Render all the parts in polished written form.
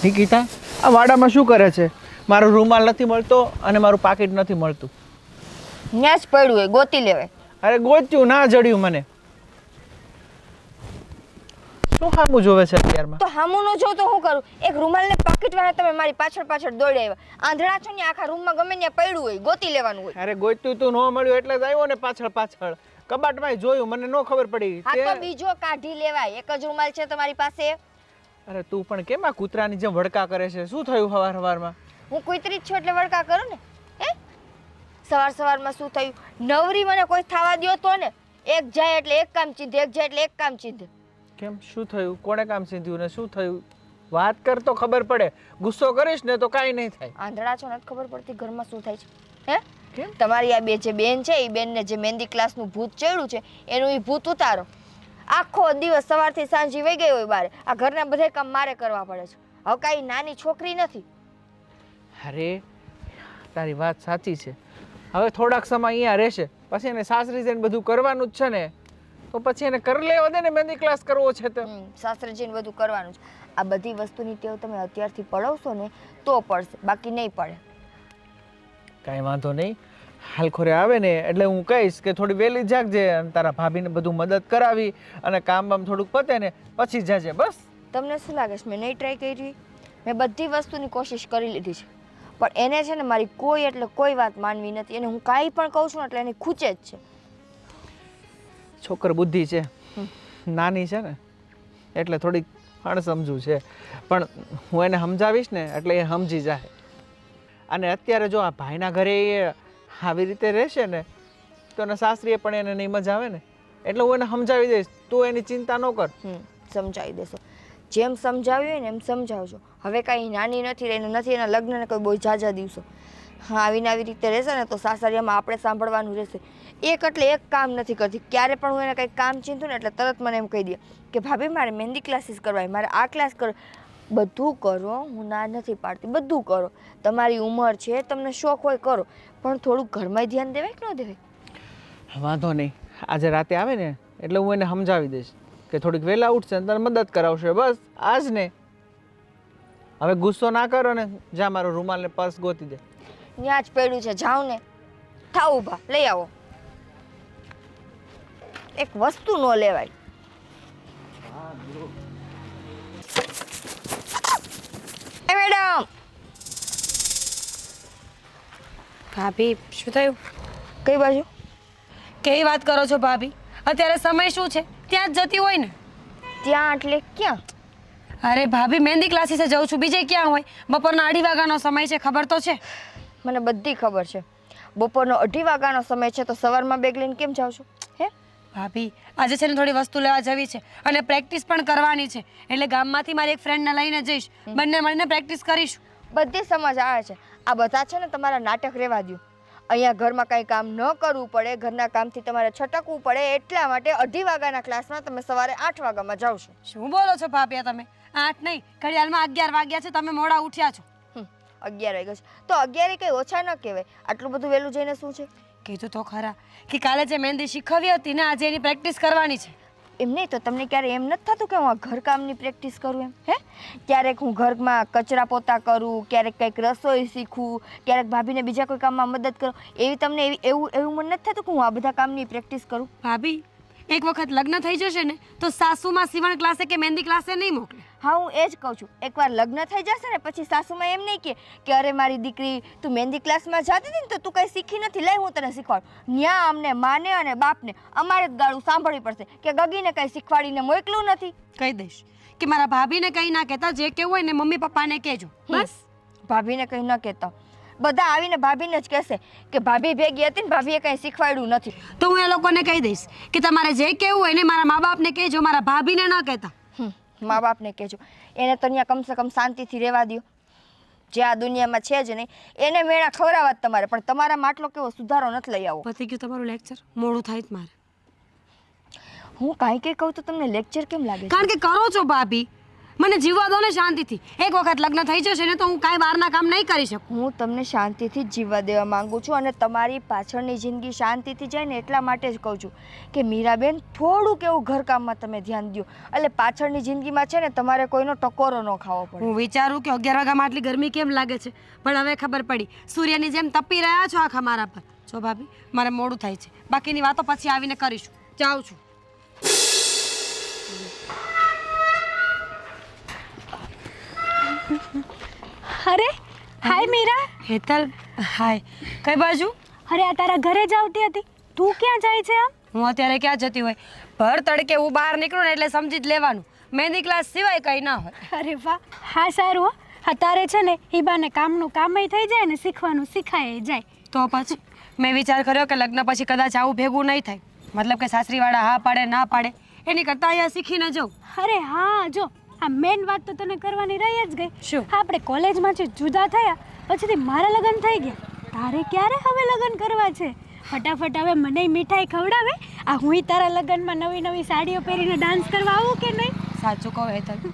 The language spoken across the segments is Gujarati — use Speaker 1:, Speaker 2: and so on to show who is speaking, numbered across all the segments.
Speaker 1: નિકિતા આ વાડામાં શું કરે છે? મારો રૂમાલ નથી મળતો અને મારું પાકીટ નથી મળતું.
Speaker 2: ન્યા જ પડ્યું હોય, ગોતી લેવાય.
Speaker 1: અરે ગોત્યું ના જડ્યું મને. શું હામું જોવે છે અત્યારમાં?
Speaker 2: તો હામું ન જોઉં તો શું કરું? એક રૂમાલ ને પાકીટ વાળા તમે મારી પાછળ પાછળ દોડી આવ્યા. આંધળા છો ને, આખા રૂમમાં ગમે ત્યાં પડ્યું હોય, ગોતી લેવાનું હોય.
Speaker 1: અરે ગોત્યું તું ન મળ્યું એટલે જ આવ્યો ને પાછળ પાછળ. કબાટમાં જોયું, મને ન ખબર પડી.
Speaker 2: હા તો બીજો કાઢી લેવાય. એક જ રૂમાલ છે તમારી પાસે.
Speaker 1: અરે તું પણ કેમ આ કૂતરાની જેમ વડકા કરે છે? શું થયું સવારમાં?
Speaker 2: હું કુતરી જ છું એટલે વડકા કરું ને. હે સવારમાં શું થયું? નવરી મને કોઈ થવા દ્યો તો ને. એક જાય એટલે એક કામ ચીંધે, એક જાય એટલે એક કામ ચીંધે.
Speaker 1: કેમ શું થયું? કોણે કામ સીધ્યું ને શું થયું? વાત કર તો ખબર પડે. ગુસ્સો કરીશ ને તો કાંઈ નહીં થાય.
Speaker 2: આંધળા છો નથી ખબર પડતી ઘરમાં શું થાય છે? હે
Speaker 1: કેમ?
Speaker 2: તમારી આ બે જે બેન છે એ બેનને જે મહેંદી ક્લાસનું ભૂત ચડ્યું છે એનું એ ભૂત ઉતારો. આખો દિવસ સવારથી સાંજે વહી ગઈ હોય બારે. આ ઘરના બધા કામ મારે કરવા પડે છે. હવે કાંઈ નાની છોકરી નથી.
Speaker 1: અરે તારી વાત સાચી છે. હવે થોડાક સમય અહીંયા રહેશે પછી એને સાસરી જઈને બધું કરવાનું જ છે ને, તો પછી એને કરી લેવા દે ને. મહેંદી ક્લાસ કરવો છે તો
Speaker 2: સાસરેજીને બધું કરવાનું છે. આ બધી વસ્તુની ટેવ તમે અત્યારથી પડાવશો ને તો પડશે, બાકી નહીં પડે.
Speaker 1: કાંઈ વાંધો નહીં. હાલખોરે આવે ને એટલે હું કહીશ કે થોડી વહેલી જાગજે અને તારા ભાભીને બધું મદદ કરાવી અને કામ બામ થોડુંક પતે ને પછી જાજે. બસ
Speaker 2: તમને શું લાગે છે મેં નહીં ટ્રાય કરી? મેં બધી વસ્તુની કોશિશ કરી લીધી છે, પણ એને છે ને મારી કોઈ એટલે કોઈ વાત માનવી નથી. એને હું કાંઈ પણ કહું છું ને એટલે એને ખૂચે જ છે.
Speaker 1: છોકર બુદ્ધિ છે, નાની છે ને એટલે થોડીક અણસમજુ છે, પણ હું એને સમજાવીશ ને એટલે એ સમજી જાય. અને અત્યારે જો આ ભાઈના ઘરે એ આવી રીતે રહેશે ને તો એના સાસરીએ પણ એને નહીં મજા આવે ને, એટલે હું એને સમજાવી દઈશ. તું એની ચિંતા ન કર.
Speaker 2: સમજાવી દેશો. જેમ સમજાવ્યું હોય ને એમ સમજાવજો. હવે કાંઈ નાની નથી રહીને નથી એના લગ્નને કોઈ બહુ ઝાઝા દિવસો. હા આવીને આવી રીતે રહેશે ને તો સાસરિયામાં આપણે સાંભળવાનું રહેશે. એક એટલે એક કામ નથી કરતી. ક્યારે પણ હું એને કંઈક કામ ચીંધું ને એટલે તરત મને એમ કહી દે કે ભાભી મારે મહેંદી ક્લાસીસ કરવાય, મારે આ ક્લાસ કરો. બધું કરો, હું ના નથી પાડતી, બધું કરો. તમારી ઉંમર છે, તમને શોખ હોય કરો, પણ થોડુંક ઘરમાં ધ્યાન દેવાય કે ન દેવાય?
Speaker 1: વાંધો નહીં. આજે રાતે આવે ને એટલે હું એને સમજાવી દઈશ કે થોડીક વહેલા ઉઠશે ને તને મદદ કરાવશે. બસ આજ ને. હવે ગુસ્સો ના કરો ને. જા મારો રૂમાલ ને પર્સ ગોતી દે.
Speaker 2: ત્યાં જ પડ્યું છે, જાઓ ને. થાવ ઊભા, લઈ આવો. એક વસ્તુ ન લેવાય. મેડમ
Speaker 3: ભાભી શું થયું?
Speaker 2: કઈ બાજુ?
Speaker 3: કેવી વાત કરો છો ભાભી? અત્યારે સમય શું છે? ત્યાં જ જતી હોય ને.
Speaker 2: ત્યાં એટલે ક્યાં?
Speaker 3: અરે ભાભી મહેંદી ક્લાસીસે જાઉં છું, બીજે ક્યાં હોય? બપોરના 2:30 વાગ્યાનો સમય છે, ખબર તો છે?
Speaker 2: મને બધી ખબર છે. બપોરનો 2:30 વાગ્યાનો સમય છે તો સવારમાં બેગ લઈને કેમ જાવ છો? હે
Speaker 3: ભાભી આજે છે ને થોડી વસ્તુ લેવા જવી છે અને પ્રેક્ટિસ પણ કરવાની છે, એટલે ગામમાંથી મારી એક ફ્રેન્ડને લઈને જઈશ. બંને મળીને પ્રેક્ટિસ કરીશું.
Speaker 2: બધી સમજ આવે છે. આ બધા છે ને તમારા નાટક રહેવા દ્યો. અહીંયા ઘરમાં કંઈ કામ ન કરવું પડે, ઘરના કામથી તમારે છટકવું પડે, એટલા માટે 2:30 વાગ્યાના ક્લાસમાં તમે સવારે 8 વાગ્યામાં જાવ છો.
Speaker 3: શું બોલો છો ભાભી? તમે 8 નહીં, ઘડિયાળમાં 11 વાગ્યા છે, તમે મોડા ઉઠ્યા છો.
Speaker 2: 11 વાગ્યા છે તો 11 કંઈ ઓછા ન કહેવાય. આટલું બધું વહેલું જઈને શું છે?
Speaker 3: કીધું તો ખરા કે કાલે જે મહેંદી શીખવી હતી ને આજે એની પ્રેક્ટિસ કરવાની છે.
Speaker 2: એમ નહીં તો તમને ક્યારે એમ નથી થતું કે હું આ ઘરકામની પ્રેક્ટિસ કરું એમ? હે ક્યારેક હું ઘરમાં કચરા પોતા કરું, ક્યારેક કંઈક રસોઈ શીખું, ક્યારેક ભાભીને બીજા કોઈ કામમાં મદદ કરું. એવી તમને એવું મને નથી થતું કે હું આ બધા કામની પ્રેક્ટિસ કરું?
Speaker 3: ભાભી એક વખત લગ્ન થઈ જશે ને તો સાસુમાં સીવણ ક્લાસે કે મહેંદી ક્લાસે નહીં મોકલે.
Speaker 2: હા હું એ જ કહું છું. એકવાર લગ્ન થઈ જશે ને પછી સાસુમાં એમ નહીં કે અરે મારી દીકરી તું મહેંદી ક્લાસમાં જતી હતી ને તો તું કંઈ શીખી નથી, લઈ હું તને શીખવાડું. ન્યા અમને માને અને બાપને અમારે જ ગાળું સાંભળવી પડશે કે ગગીને કંઈ શીખવાડીને મોકલું નથી.
Speaker 3: કહી દઈશ કે મારા ભાભીને કંઈ ના કહેતા, જે કેવું હોય ને મમ્મી પપ્પાને કહેજો. બસ
Speaker 2: ભાભીને કંઈ ન કહેતા. બધા આવીને ભાભીને જ કહેશે કે ભાભી ભેગી હતી ને ભાભીએ કંઈ શીખવાડ્યું નથી.
Speaker 3: તો હું એ લોકોને કહી દઈશ કે તમારે જે કેવું હોય ને મારા મા બાપને કહેજો, મારા ભાભીને ન કહેતા.
Speaker 2: મા બાપને કહેજો. એને તો અહીંયા કમસે કમ શાંતિથી રહેવા દો. જે આ દુનિયામાં છે જ નહીં એને મેળા ખવડાવવા જ તમારે, પણ તમારા માટલો કેવો સુધારો નથી લઈ આવો.
Speaker 3: પતી ગયું તમારું લેક્ચર? મોડું થાય જ મારે.
Speaker 2: હું કાંઈ કંઈ કહું તો તમને લેક્ચર કેમ લાગે?
Speaker 3: કારણ કે કરો છો ભાભી. મને જીવવા દો ને શાંતિથી. એક વખત લગ્ન થઈ જશે ને તો હું કાંઈ બહારના કામ નહીં કરી શકું.
Speaker 2: હું તમને શાંતિથી જ જીવવા દેવા માંગુ છું અને તમારી પાછળની જિંદગી શાંતિથી જાય ને એટલા માટે જ કહું છું કે મીરાબેન થોડુંક એવું ઘરકામમાં તમે ધ્યાન દો. એટલે પાછળની જિંદગીમાં છે ને તમારે કોઈનો ટકોરો ન ખાવો પડે.
Speaker 3: હું વિચારું કે 11 વાગ્યામાં આટલી ગરમી કેમ લાગે છે, પણ હવે ખબર પડી સૂર્યની જેમ તપી રહ્યા છો આખા મારા પર. જો ભાભી, મારે મોડું થાય છે, બાકીની વાતો પછી આવીને કરીશું. જાઉં છું.
Speaker 4: અરે હાય મીરા.
Speaker 3: હેતલ, હાય. કઈ બાજુ?
Speaker 4: અરે આ તારા ઘરે જ આવતી હતી. તું ક્યાં જાય છે આમ?
Speaker 3: હું અત્યારે ક્યાં જતી હોય? ભર તડકે હું બહાર નીકળું ને એટલે સમજી જ લેવાનું મહેંદી ક્લાસ સિવાય કંઈ ના હોય.
Speaker 4: અરે વાહ, હા સારું હો. હા તારે છે ને એ બાને કામનું કામય થઈ જાય ને શીખવાનું શીખાય જાય.
Speaker 3: તો પછી મેં વિચાર કર્યો કે લગ્ન પછી કદાચ આવું ભેગું નહીં થાય. મતલબ કે સાસરીવાળા હા પાડે ના પાડે એની કરતાં અહીંયા શીખીને જાઉં.
Speaker 4: અરે હા, જો આ મેન વાત તો તને કરવાની રહી જ ગઈ.
Speaker 3: શું?
Speaker 4: આપણે કોલેજમાંથી જુદા થયા પછીથી મારા લગ્ન થઈ ગયા. તારે ક્યારે હવે લગ્ન કરવા છે? ફટાફટ હવે મને મીઠાઈ ખવડાવે. આ હું તારા લગ્નમાં નવી નવી સાડીઓ પહેરીને ડાન્સ કરવા આવું કે નહીં?
Speaker 3: સાચું કહો હેતલ,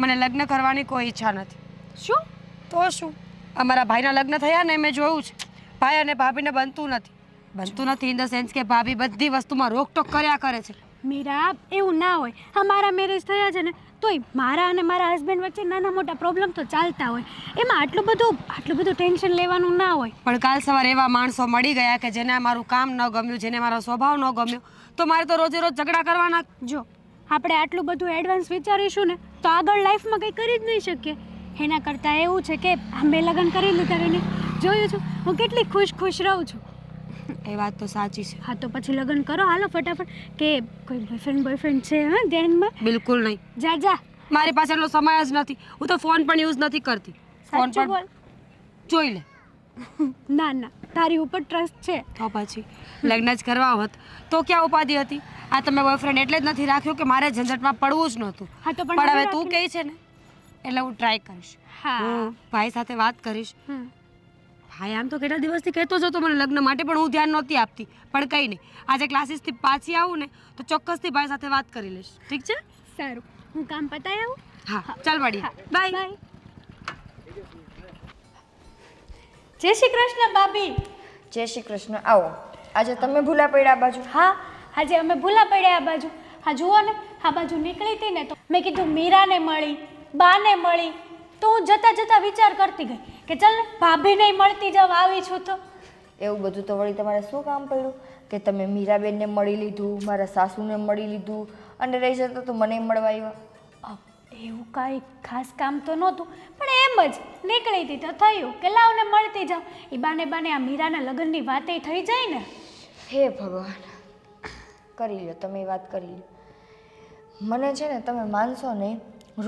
Speaker 3: મને લગ્ન કરવાની કોઈ ઈચ્છા નથી.
Speaker 4: શું?
Speaker 3: તો શું, અમારા ભાઈના લગ્ન થયા ને મેં જોયું છે, ભાઈ અને ભાભીને બનતું નથી ઇન ધ સેન્સ કે ભાભી બધી વસ્તુમાં રોકટોક કર્યા કરે છે.
Speaker 4: મીરા, એવું ના હોય. હા મારા મેરેજ થયા છે ને તોય મારા અને મારા હસબન્ડ વચ્ચે નાના મોટા પ્રોબ્લેમ તો ચાલતા હોય. એમાં આટલું બધું ટેન્શન લેવાનું ના હોય.
Speaker 3: પણ કાલ સવારે એવા માણસો મળી ગયા કે જેને મારું કામ ન ગમ્યું, જેને મારો સ્વભાવ ન ગમ્યો, તો મારે તો રોજે રોજ ઝઘડા કરવાના.
Speaker 4: જો આપણે આટલું બધું એડવાન્સ વિચારીશું ને તો આગળ લાઈફમાં કંઈ કરી જ નહીં શકીએ. એના કરતાં એવું છે કે મેં લગ્ન કરી લીધા ને જોયું છું હું કેટલી ખુશ રહું છું.
Speaker 3: એ વાત તો સાચી છે.
Speaker 4: હા તો પછી લગ્ન કરો હાલો ફટાફટ. કે કોઈ બોયફ્રેન્ડ છે હા ધ્યાનમાં?
Speaker 3: બિલકુલ નહીં.
Speaker 4: જા
Speaker 3: મારી પાસે એટલો સમય જ નથી. હું તો ફોન પણ યુઝ નથી કરતી. ફોન
Speaker 4: સાચું બોલ.
Speaker 3: જોઈ લે.
Speaker 4: ના તારી ઉપર ટ્રસ્ટ છે.
Speaker 3: તો પછી લગ્ન જ કરવા હોત તો ક્યાં ઉપાધિ હતી? આ તમે બોયફ્રેન્ડ એટલે જ નથી રાખ્યો કે મારે ઝંઝટમાં પડવું જ નહોતું.
Speaker 4: હા તો
Speaker 3: પણ હવે તું કહે છે ને એટલે હું ટ્રાય કરીશ.
Speaker 4: હા.
Speaker 3: હું ભાઈ સાથે વાત કરીશ. ભાઈ આમ તો કેટલા દિવસથી કહેતો જ હતો મને લગ્ન માટે, પણ હું ધ્યાન નહોતી આપતી. પણ કંઈ નહીં, આજે ક્લાસીસથી પાછી આવું ને તો ચોક્કસથી ભાઈ સાથે વાત કરી લઈશ. ઠીક છે?
Speaker 4: સારું, હું કામ પતાવી આવું.
Speaker 3: હા ચાલ મળીએ. બાય.
Speaker 4: જય શ્રી કૃષ્ણ ભાભી.
Speaker 2: જય શ્રી કૃષ્ણ. આવો. આજે તમે ભૂલા પડ્યા આ બાજુ?
Speaker 4: હા આજે અમે ભૂલા પડ્યા આ બાજુ. હા જુઓ ને આ બાજુ નીકળી હતી ને તો મેં કીધું મીરાને મળી, બાને મળી, તો હું જતાં વિચાર કરતી ગઈ કે ચાલ ને ભાભીને મળતી જવા આવી છું. તો
Speaker 2: એવું બધું તો વળી તમારે શું કામ પડ્યું કે તમે મીરાબેનને મળી લીધું, મારા સાસુને મળી લીધું અને રહી જતો તો મને મળવા આવ્યા?
Speaker 4: એવું કાંઈ ખાસ કામ તો નહોતું, પણ એમ જ નીકળી હતી તો થયું કે લાવને મળતી જાઉં. એ બાને આ મીરાના લગ્નની વાતે થઈ જાય ને.
Speaker 2: હે ભગવાન, કરી લ્યો તમે વાત કરી લ્યો. મને છે ને તમે માનશો નહીં,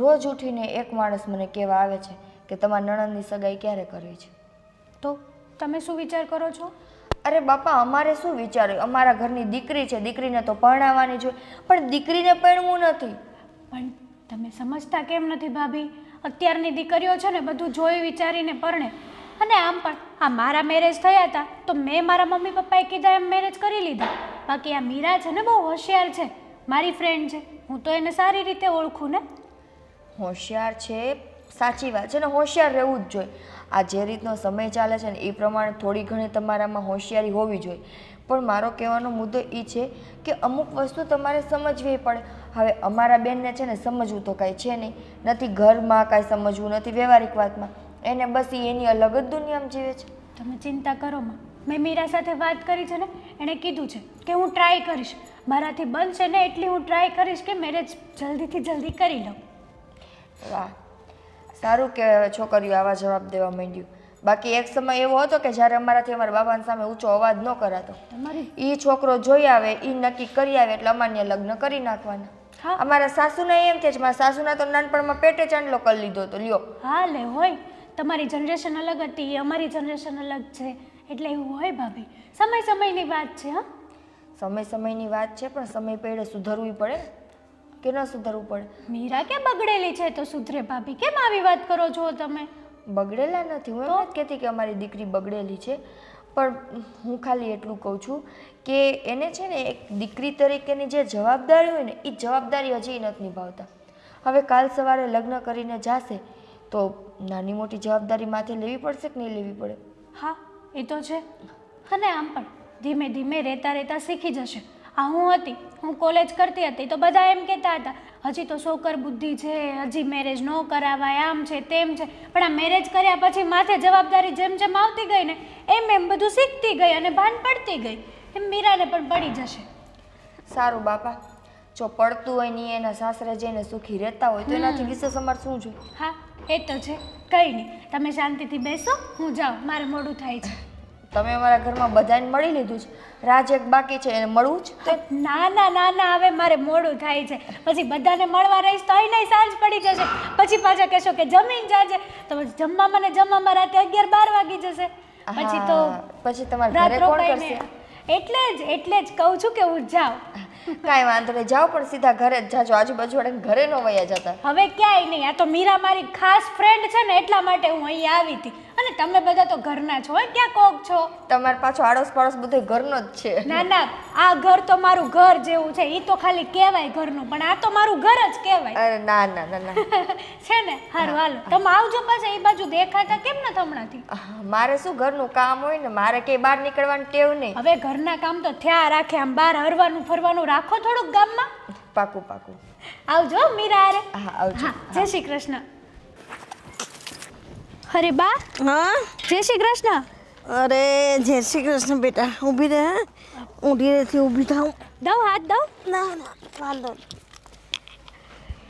Speaker 2: રોજ ઉઠીને એક માણસ મને કહેવા આવે છે કે તમારા નણંદની સગાઈ ક્યારે કરવી છે.
Speaker 4: તો તમે શું વિચાર કરો છો?
Speaker 2: અરે બાપા, અમારે શું વિચાર્યું? અમારા ઘરની દીકરી છે, દીકરીને તો પરણાવવાની જોઈએ, પણ દીકરીને પરણવું નથી.
Speaker 4: પણ તમે સમજતા કેમ નથી ભાભી? અત્યારની દીકરીઓ છે ને બધું જોઈ વિચારીને પરણે. અને આમ પણ આ મારા મેરેજ થયા હતા તો મેં મારા મમ્મી પપ્પાએ કીધા એમ મેરેજ કરી લીધા. બાકી આ મીરા છે ને બહુ હોશિયાર છે, મારી ફ્રેન્ડ છે, હું તો એને સારી રીતે ઓળખું ને.
Speaker 2: હોશિયાર છે, સાચી વાત છે ને, હોશિયાર રહેવું જ જોઈએ. આ જે રીતનો સમય ચાલે છે ને એ પ્રમાણે થોડી ઘણી તમારામાં હોશિયારી હોવી જોઈએ. પણ મારો કહેવાનો મુદ્દો એ છે કે અમુક વસ્તુ તમારે સમજવી પડે. હવે અમારા બેનને છે ને સમજવું તો કાંઈ છે નહીં, નથી ઘરમાં કાંઈ સમજવું, નથી વ્યવહારિક વાતમાં, એને બસ એની અલગ જ દુનિયામાં જીવે છે.
Speaker 4: તમે ચિંતા કરો માં, મેં મીરા સાથે વાત કરી છે ને, એણે કીધું છે કે હું ટ્રાય કરીશ, મારાથી બનશે ને એટલી હું ટ્રાય કરીશ કે મેરેજ જલ્દીથી જલ્દી કરી લઉં.
Speaker 2: વાહ, સારું કે છોકરીઓ આવા જવાબ દેવા માંડ્યું. બાકી એક સમય એવો હતો કે જ્યારે અમારાથી અમારા બાબાની સામે ઊંચો અવાજ ન કરાતો. એ છોકરો જોઈ આવે, એ નક્કી કરી આવે એટલે અમાન્ય લગ્ન કરી નાખવાના. અમારા સાસુને એમ કે છે, મારા સાસુના તો નાનપણમાં પેટે ચાંદલો કરી લીધો તો લ્યો.
Speaker 4: હા લે હોય, તમારી જનરેશન અલગ હતી, અમારી જનરેશન અલગ છે, એટલે એવું હોય ભાભી. સમયની વાત છે. હા
Speaker 2: સમયની વાત છે, પણ સમય પેડે સુધરવું પડે કે ન સુધરવું પડે?
Speaker 4: મીરા કે બગડેલી છે તો સુધરે ભાભી, કેમ આવી વાત કરો છો તમે?
Speaker 2: બગડેલા નથી, હું એમ નથી કહેતી કે અમારી દીકરી બગડેલી છે, પણ હું ખાલી એટલું કહું છું કે એને છે ને એક દીકરી તરીકેની જે જવાબદારી હોય ને એ જવાબદારી હજી નથી નિભાવતા. હવે કાલ સવારે લગ્ન કરીને જાશે તો નાની મોટી જવાબદારી માથે લેવી પડશે કે નહીં લેવી પડે?
Speaker 4: હા એ તો છે. અને આમ પણ ધીમે ધીમે રહેતા રહેતા શીખી જશે. આ હું કોલેજ કરતી હતી તો બધા એમ કહેતા હતા હજી તો છોકર બુદ્ધિ છે, હજી મેરેજ ન કરાવાય, આમ છે તેમ છે. પણ આ મેરેજ કર્યા પછી માથે જવાબદારી જેમ જેમ આવતી ગઈ ને એમ એમ બધું શીખતી ગઈ અને ભાન પડતી ગઈ. એમ મીરાને પણ પડી જશે.
Speaker 2: સારું બાપા, જો પડતું હોય ને એના સાસરે જઈને સુખી રહેતા હોય તો એનાથી વિશેષ અમારે શું જોઈએ?
Speaker 4: હા એ તો છે. કંઈ નહીં, તમે શાંતિથી બેસો, હું જાઉં, મારે મોડું થાય છે.
Speaker 2: તમે અમારા ઘરમાં બધાને મળી લીધું છે, રાજ એક બાકી છે એને મળવું જ તે?
Speaker 4: ના ના ના ના, હવે મારે મોડું થાય છે. પછી બધાને મળવા રહીશ તો અહીં સાંજ પડી જશે. પછી પાછા કહેશો કે જમીન જાજે, તો જમવામાં રાતે 11-12 વાગી જશે. પછી તો
Speaker 2: પછી તમારે
Speaker 4: રાત
Speaker 2: ઘરે કોણ
Speaker 4: રોકાઈને
Speaker 2: કરશે?
Speaker 4: એટલે જ કહું છું કે હું જાઉં.
Speaker 2: કાંઈ વાંધો નહીં, જાઓ પણ સીધા ઘરે જ જાજો, આજુબાજુ વાળાને ઘરે ન વયા જતા.
Speaker 4: હવે ક્યાંય નહીં, આ તો મીરા મારી ખાસ ફ્રેન્ડ છે ને એટલા માટે હું અહીં આવી હતી. અને તમે બધા તો ઘરના છો, ક્યાં કોક છો.
Speaker 2: તમારે પાછો આડોશ પાડોશ બધું ઘરનો જ છે.
Speaker 4: ના ના, આ ઘર તો મારું ઘર જેવું છે. એ તો ખાલી કહેવાય ઘરનું, પણ આ તો મારું ઘર જ કહેવાય.
Speaker 2: અરે ના ના ના ના
Speaker 4: છે ને. હારું હાલો, તમે આવજો પાછા. એ બાજુ દેખાતા કેમ ન હમણાંથી?
Speaker 2: મારે શું ઘરનું કામ હોય ને, મારે કે બહાર નીકળવાની ટેવ નહીં.
Speaker 4: હવે ઘરના કામ તો થયા રાખે, આમ બહાર હરવાનું ફરવાનું રાખો થોડુંક ગામમાં.
Speaker 2: પાકું પાકું.
Speaker 4: આવજો મીરા અરે.
Speaker 2: હા આવજો.
Speaker 4: જય શ્રી કૃષ્ણ. અરે બા.
Speaker 5: હા
Speaker 4: જય શ્રી કૃષ્ણ.
Speaker 5: અરે જય શ્રી કૃષ્ણ બેટા. ઊભી રહે. ઊંધી રહેથી ઊભી થાઉં.
Speaker 4: દઉં હાથ દઉં?
Speaker 5: ના ના વાંધો નહીં.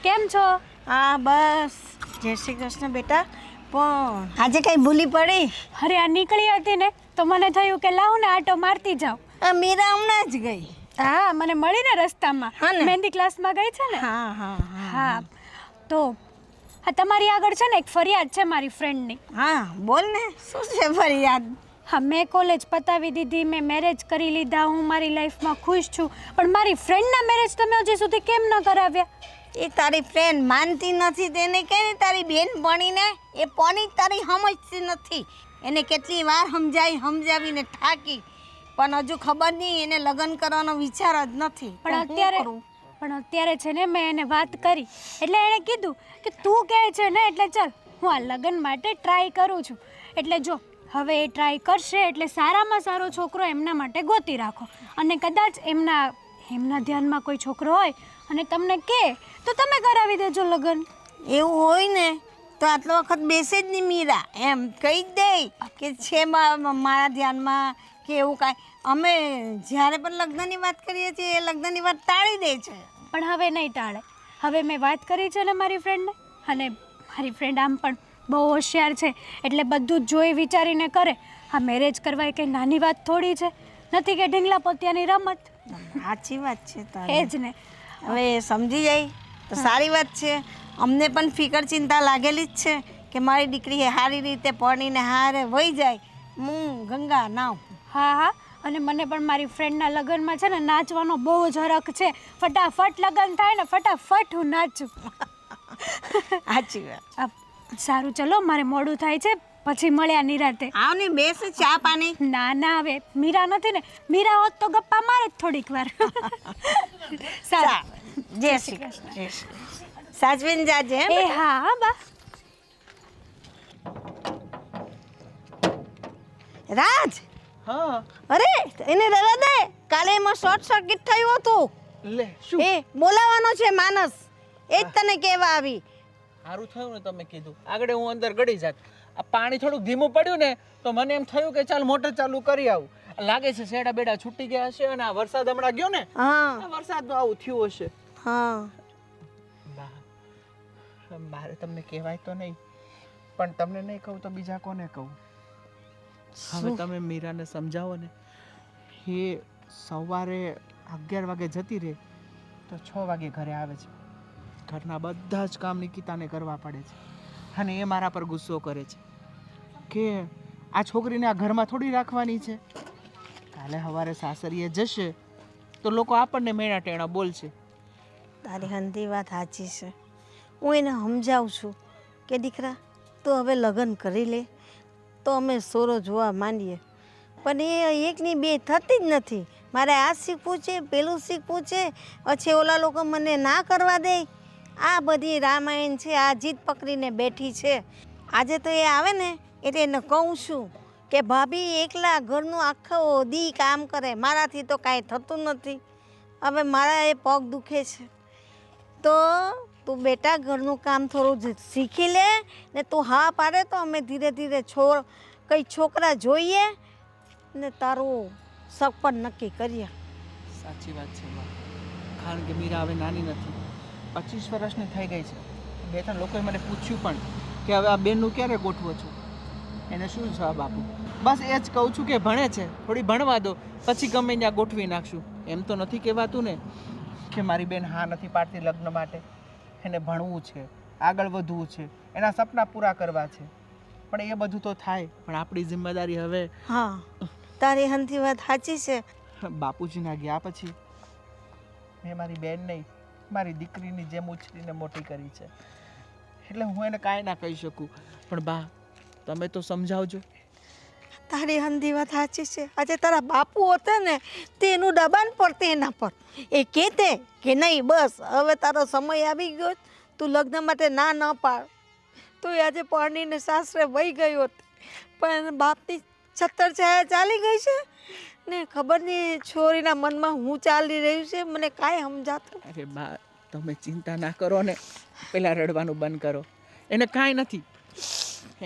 Speaker 4: કેમ છો?
Speaker 5: હા બસ જય શ્રી કૃષ્ણ બેટા. પણ આજે કઈ ભૂલી પડી?
Speaker 4: અરે આ નીકળી હતી ને તો મને થયું કે લાવ ને આટો મારતી જાઉં.
Speaker 5: આ મીરા હમણાં જ ગઈ.
Speaker 4: હા મને મળી ને રસ્તામાં.
Speaker 5: હા ને?
Speaker 4: મહેંદી ક્લાસમાં ગઈ છે ને.
Speaker 5: હા હા હા
Speaker 4: હા તો હા તમારી આગળ છે ને એક ફરિયાદ છે મારી ફ્રેન્ડની.
Speaker 5: હા બોલ ને, શું છે ફરિયાદ?
Speaker 4: હા મેં કોલેજ પતાવી દીધી, મેં મેરેજ કરી લીધા, હું મારી લાઈફમાં ખુશ છું. પણ મારી ફ્રેન્ડના મેરેજ તમે હજી સુધી કેમ ન કરાવ્યા?
Speaker 5: એ તારી ફ્રેન્ડ માનતી નથી તેને કહે ને, તારી બેન ભણીને એ પોની તારી સમજતી નથી. એને કેટલી વાર સમજાવીને થાકી, પણ હજુ ખબર નહીં એને લગ્ન કરવાનો વિચાર જ નથી.
Speaker 4: પણ અત્યારે છે ને મેં એને વાત કરી એટલે એણે કીધું કે તું કહે છે ને એટલે ચાલ હું આ લગ્ન માટે ટ્રાય કરું છું. એટલે જો હવે એ ટ્રાય કરશે એટલે સારામાં સારો છોકરો એમના માટે ગોતી રાખો. અને કદાચ એમના ધ્યાનમાં કોઈ છોકરો હોય અને તમને કહે તો તમે કરાવી દેજો લગ્ન.
Speaker 5: એવું હોય ને તો આટલો વખત બેસે જ નહીં મીરા, એમ કહી જ દે કે છે મારા ધ્યાનમાં કે એવું કાંઈ. અમે જ્યારે પણ લગ્નની વાત કરીએ છીએ એ લગ્નની વાત ટાળી દે છે.
Speaker 4: પણ હવે નહીં ટાળે. હવે મેં વાત કરી છે ને મારી ફ્રેન્ડને, અને મારી ફ્રેન્ડ આમ પણ બહુ હોશિયાર છે એટલે બધું જ જોઈ વિચારીને કરે. આ મેરેજ કરવા એ કંઈ નાની વાત થોડી છે, નથી કે ઢીંગલા પોતિયાની રમત.
Speaker 5: સાચી વાત છે
Speaker 4: એ
Speaker 5: તારી.
Speaker 4: જ ને.
Speaker 5: હવે સમજી જાય તો સારી વાત છે. અમને પણ ફિકર ચિંતા લાગેલી જ છે કે મારી દીકરી સારી રીતે ભણીને હારે વહી જાય, હું ગંગા નાવ.
Speaker 4: હા હા, અને મને પણ મારી ફ્રેન્ડના લગ્નમાં છે ને નાચવાનો બહુ જ હરખ છે. ફટાફટ લગ્ન થાય ને ફટાફટ હું નાચું.
Speaker 5: સાચી વાત.
Speaker 4: સારું ચલો, મારે મોડું થાય છે, પછી મળ્યા નિરાતે.
Speaker 5: આવ ને બેસ, ચા પાણી.
Speaker 4: ના ના, હવે મીરા નથી ને, મીરા હોત તો ગપ્પા મારે જ થોડીક વાર. સારું,
Speaker 5: જય શ્રી કૃષ્ણ. સાચવીને જાજે.
Speaker 4: એ હા હા બા.
Speaker 5: રાજ,
Speaker 1: હા
Speaker 5: અરે એને રવા દે. કાલે એમાં શોર્ટ સર્કિટ થયું હતું.
Speaker 1: લે શું
Speaker 5: એ બોલાવાનો છે માનસ, એ જ તને કહેવા આવી.
Speaker 1: સારું થયું ને તમે કીધું, આગળ હું અંદર ગળી જાત. આ પાણી થોડુંક ધીમું પડ્યું ને તો મને એમ થયું કે ચાલ મોટર ચાલુ કરી આવું. લાગે છે શેડા બેડા છૂટી ગયા હશે અને આ વરસાદ હમણાં ગયો ને,
Speaker 5: હા
Speaker 1: આ વરસાદનું આવું થયું હશે.
Speaker 5: હા
Speaker 1: મારે તમને કહેવાય તો નહીં, પણ તમને નહીં કહું તો બીજા કોને કહું? હવે તમે મીરાને સમજાવો ને. એ સવારે 11 વાગે જતી રહે તો 6 વાગે ઘરે આવે છે. ઘરના બધા જ કામ નિકિતાને કરવા પડે છે અને એ મારા પર ગુસ્સો કરે છે કે આ છોકરીને આ ઘરમાં થોડી રાખવાની છે. કાલે સવારે સાસરીએ જશે તો લોકો આપણને મેણા ટેણા બોલશે.
Speaker 5: તારી હંધી વાત સાચી છે. હું એને સમજાવું છું કે દીકરા તું હવે લગ્ન કરી લે તો અમે સોરો જોવા માંડીએ, પણ એ એકની બે થતી જ નથી. મારે આ શીખવું છે, પેલું શીખવું છે, પછી ઓલા લોકો મને ના કરવા દે. આ બધી રામાયણ છે, આ જીદ પકડીને બેઠી છે. આજે તો એ આવે ને એટલે એને કહું છું કે ભાભી એકલા ઘરનું આખો દી કામ કરે, મારાથી તો કાંઈ થતું નથી. હવે મારા એ પગ દુખે છે, તો તું બેટા ઘરનું કામ થોડું શીખી લે ને તું હા પાડે તો અમે ધીરે ધીરે કંઈ છોકરા જોઈએ ને તારું સપન નક્કી કરીએ.
Speaker 1: સાચી વાત છે બા. કારણ કે મીરા હવે નાની નથી, 25 વર્ષની થઈ ગઈ છે. 2-3 લોકોએ મને પૂછ્યું પણ કે હવે આ બેનનું ક્યારે ગોઠવો છો, એને શું જવાબ આપું? બસ એ જ કહું છું કે ભણે છે, થોડી ભણવા દો, પછી ગમે ત્યાં ગોઠવી નાખશું. એમ તો નથી કહેવાતું ને કે મારી બેન હા નથી પાડતી લગ્ન માટે. એને ભણવું છે, આગળ વધવું છે, એના સપના પૂરા કરવા છે. પણ એ બધું તો થાય, પણ આપણી જિમ્મેદારી હવે.
Speaker 5: હા, તારી હંથી વાત સાચી છે.
Speaker 1: બાપુજીના ગયા પછી મેં મારી બેન નહીં, મારી દીકરીની જેમ ઉછરીને મોટી કરી છે. એટલે હું એને કાંઈ ના કહી શકું. પણ બા, તમે તો સમજાવજો.
Speaker 5: તારી હંધી વાત સાચી છે. આજે તારા બાપુ હતા ને તેનું દબાણ પડતે એના પર. એ કહેતે કે નહીં બસ હવે તારો સમય આવી ગયો, તું લગ્ન માટે ના ન પાડ, તો એ આજે પરણીને સાસરે વહી ગયો હતો. પણ બાપની છત્તર છાયા ચાલી ગઈ છે ને ખબર નહીં છોરીના મનમાં હું ચાલી રહ્યું છે, મને કાંઈ સમજાતું.
Speaker 1: અરે બા, તમે ચિંતા ના કરો ને, પહેલાં રડવાનું બંધ કરો. એને કાંઈ નથી.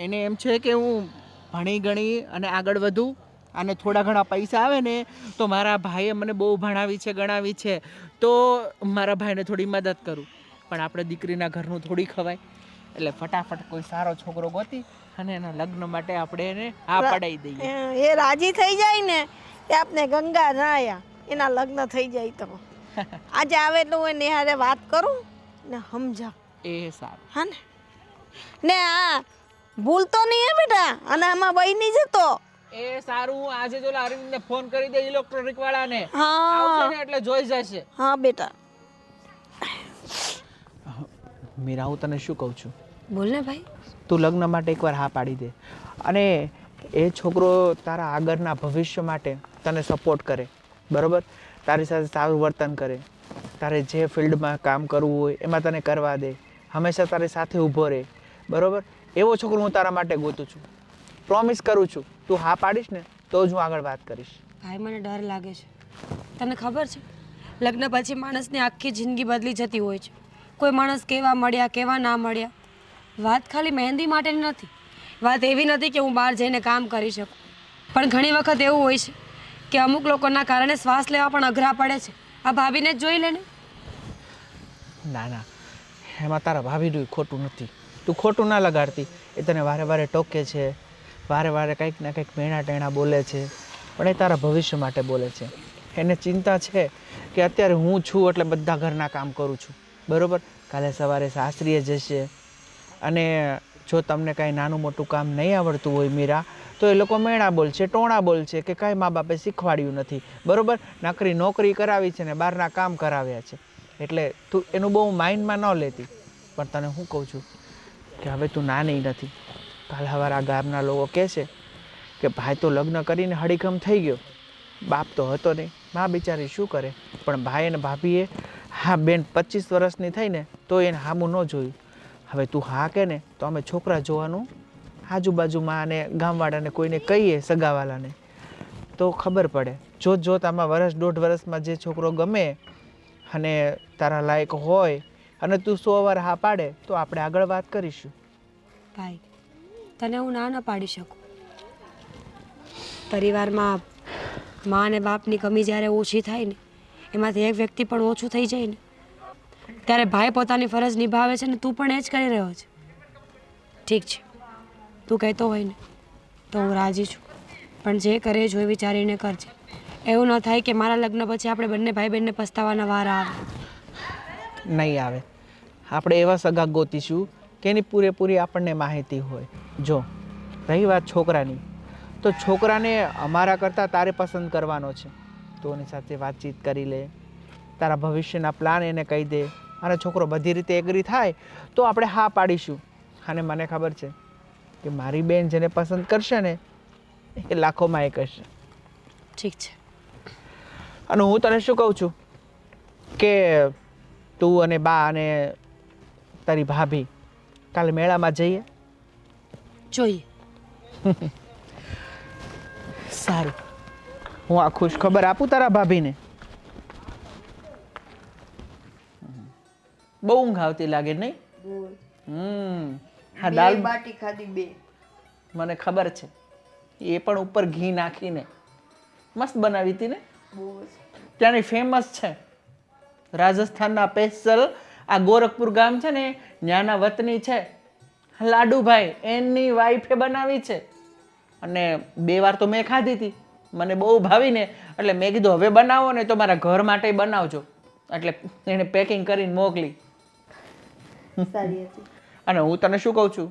Speaker 1: એને એમ છે કે હું ભણી ગણી અને આગળ વધું અને થોડા ઘણા પૈસા આવે ને તો મારા ભાઈએ મને બહુ ભણાવી છે, ગણાવી છે, તો મારા ભાઈને થોડી મદદ કરું. પણ આપણે દીકરીના ઘરનું થોડી ખવાય. એટલે ફટાફટ કોઈ સારો છોકરો ગોતી અને એના લગ્ન માટે આપણે એને હા પડાવી દઈએ.
Speaker 5: એ રાજી થઈ જાય ને એ આપણે ગંગા નાયા એના લગ્ન થઈ જાય તો આજે આવે એટલે હું એને હારે વાત કરું ને સમજા.
Speaker 1: એ સારું.
Speaker 5: હા ને આ ભૂલતો નહીં હે બેટા, અને આમાં વહી નહીં જતો.
Speaker 1: એ સારું. આજે જો અરવિંદને ફોન કરી દે ઇલેક્ટ્રોનિક વાળાને,
Speaker 5: હા
Speaker 1: આવશે ને એટલે જોઈ જશે.
Speaker 5: હા બેટા.
Speaker 1: મીરા, હું તને શું કહું છું,
Speaker 3: બોલ ને ભાઈ.
Speaker 1: તું લગ્ન માટે એકવાર હા પાડી દે અને એ છોકરો તારા આગળના ભવિષ્ય માટે તને સપોર્ટ કરે, બરાબર? તારી સાથે સારું વર્તન કરે, તારે જે ફિલ્ડમાં કામ કરવું હોય એમાં તને કરવા દે, હંમેશા તારી સાથે ઊભો રહે, બરાબર? એવો છોકરો હું તારા માટે ગોતું છું. પ્રોમિસ કરું છું, તું હા પાડીશ ને તો જ હું આગળ વાત કરીશ.
Speaker 3: ભાઈ મને ડર લાગે છે. તને ખબર છે લગ્ન પછી માણસની આખી જિંદગી બદલી જતી હોય છે. કોઈ માણસ કેવા મળ્યા કેવા ના મળ્યા, વાત ખાલી મહેંદી માટેની નથી. વાત એવી નથી કે હું બહાર જઈને કામ કરી શકું, પણ ઘણી વખત એવું હોય છે કે અમુક લોકોના કારણે શ્વાસ લેવા પણ અઘરા પડે છે. આ ભાભીને જ જોઈ લે ને.
Speaker 1: ના ના, એમાં તારા ભાભીનું ખોટું નથી. તું ખોટું ના લગાડતી. એ તને વારે વારે ટોકે છે, વારે વારે કંઈક ને કંઈક મેણા ટેણા બોલે છે, પણ એ તારા ભવિષ્ય માટે બોલે છે. એને ચિંતા છે કે અત્યારે હું છું એટલે બધા ઘરના કામ કરું છું, બરાબર? કાલે સવારે સાસરીએ જશે અને જો તમને કાંઈ નાનું મોટું કામ નહીં આવડતું હોય મીરા, તો એ લોકો મેણા બોલશે, ટોણા બોલશે કે કાંઈ મા બાપે શીખવાડ્યું નથી, બરાબર? નોકરી કરાવી છે ને બહારના કામ કરાવ્યા છે. એટલે તું એનું બહુ માઇન્ડમાં ન લેતી. પણ તને હું કહું છું કે હવે તું નાની નથી. કાલ સવારે આ ગામના લોકો કહેશે કે ભાઈ તો લગ્ન કરીને હળીગમ થઈ ગયો, બાપ તો હતો નહીં, મા બિચારી શું કરે? પણ ભાઈ અને ભાભીએ હા બેન 25 વર્ષની થઈને તો એને હામું ન જોયું. હવે તું હા કે ને તો અમે છોકરા જોવાનું આજુબાજુમાં અને ગામવાળાને કોઈને કહીએ, સગાવાલાને, તો ખબર પડે. જોત આમાં વર્ષ 1.5 વર્ષમાં જે છોકરો ગમે અને તારા લાયક હોય અને તું 100 વાર હા પાડે તો આપણે આગળ વાત કરીશું.
Speaker 3: ભાઈ તને હું ના પાડી શકું. પરિવારમાં મા અને બાપની કમી જ્યારે ઓછી થાય ને, એમાંથી એક વ્યક્તિ પણ ઓછું થઈ જાય ને, ત્યારે ભાઈ પોતાની ફરજ નિભાવે છે ને તું પણ એ જ કરી રહ્યો છે. ઠીક છે, તું કહેતો હોય ને તો હું રાજી છું, પણ જે કરે જોઈ વિચારીને કરજે. એવું ન થાય કે મારા લગ્ન પછી આપણે બંને ભાઈ બહેનને પસ્તાવાના વારા આવે.
Speaker 1: નહીં આવે. આપણે એવા સગા ગોતીશું કે એની પૂરેપૂરી આપણને માહિતી હોય. જો રહી વાત છોકરાની, તો છોકરાને અમારા કરતાં તારે પસંદ કરવાનો છે. તો એની સાથે વાતચીત કરી લે, તારા ભવિષ્યના પ્લાન એને કહી દે, અને છોકરો બધી રીતે એગ્રી થાય તો આપણે હા પાડીશું. અને મને ખબર છે કે મારી બેન જેને પસંદ કરશે ને એ લાખોમાં એક હશે.
Speaker 3: ઠીક છે.
Speaker 1: અને હું તને શું કહું છું કે તું અને બા અને તારી ભાભી કાલે મેળામાં જઈએ?
Speaker 3: જોઈએ.
Speaker 1: સારું, હું આ ખુશ ખબર આપું તારા ભાભીને. બહુ ઊંઘ આવતી લાગે નહીં? હા, દાલ
Speaker 2: બાટી ખાધી 2.
Speaker 1: મને ખબર છે. એ પણ ઉપર ઘી નાખીને મસ્ત બનાવી હતી ને. ત્યાંની ફેમસ છે, રાજસ્થાનના સ્પેશિયલ. આ ગોરખપુર ગામ છે ને, ત્યાંના વતની છે લાડુભાઈ, એની વાઈફે બનાવી છે. અને 2 વાર તો મેં ખાધી હતી, મને બહુ ભાવીને એટલે મેં કીધું હવે બનાવો ને તો મારા ઘર માટે બનાવજો. એટલે એને પેકિંગ કરીને મોકલી.
Speaker 2: સારી હતી.
Speaker 1: અને હું તને શું કહું છું,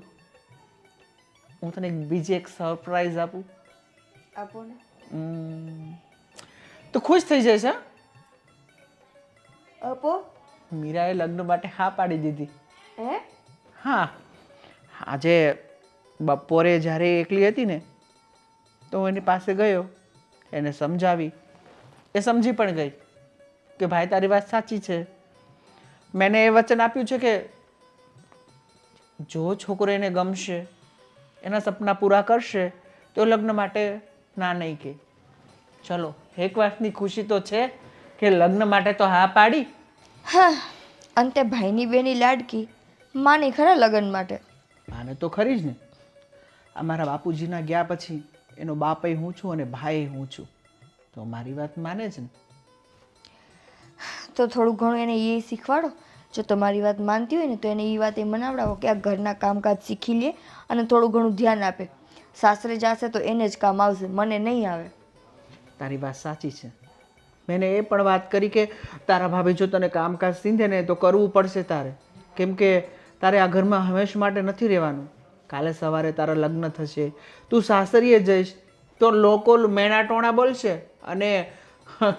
Speaker 1: હું તને બીજી એક સરપ્રાઈઝ આપું.
Speaker 2: આપો ને.
Speaker 1: તું ખુશ થઈ જઈશ. હા,
Speaker 2: આપો.
Speaker 1: મીરાએ લગ્ન માટે હા પાડી દીધી.
Speaker 2: હે?
Speaker 1: હા, આજે બપોરે જ્યારે એકલી હતી ને તો હું એની પાસે ગયો, એને સમજાવી. એ સમજી પણ ગઈ કે ભાઈ તારી વાત સાચી છે. મેને એ વચન આપ્યું છે કે જો છોકરો એને ગમશે, એના સપના પૂરા કરશે તો લગ્ન માટે ના નહીં કે. ચલો, એક વાતની ખુશી તો છે કે લગ્ન માટે તો હા પાડી.
Speaker 2: હા, અંતે ભાઈની બેની લાડકી માની ખરા લગ્ન માટે.
Speaker 1: આને તો ખરી જ ને. અમારા બાપુજીના ગયા પછી એનો બાપય હું છું અને ભાઈ હું છું, તો મારી વાત માને છે ને.
Speaker 2: તો થોડું ઘણું એને એ શીખવાડો. જો તમારી વાત માનતી હોય ને તો એને એ વાત એ મનાવડાવો કે આ ઘરના કામકાજ શીખી લે અને થોડું ઘણું ધ્યાન આપે. સાસરે જશે તો એને જ કામ આવશે, મને નહીં આવે.
Speaker 1: તારી વાત સાચી છે. મેં એ પણ વાત કરી કે તારા ભાભી જો તને કામકાજ સીંધે ને તો કરવું પડશે તારે, કેમ કે તારે આ ઘરમાં હંમેશ માટે નથી રહેવાનું. કાલે સવારે તારા લગ્ન થશે, તું સાસરીએ જઈશ તો લોકો મેણા ટોણા બોલશે અને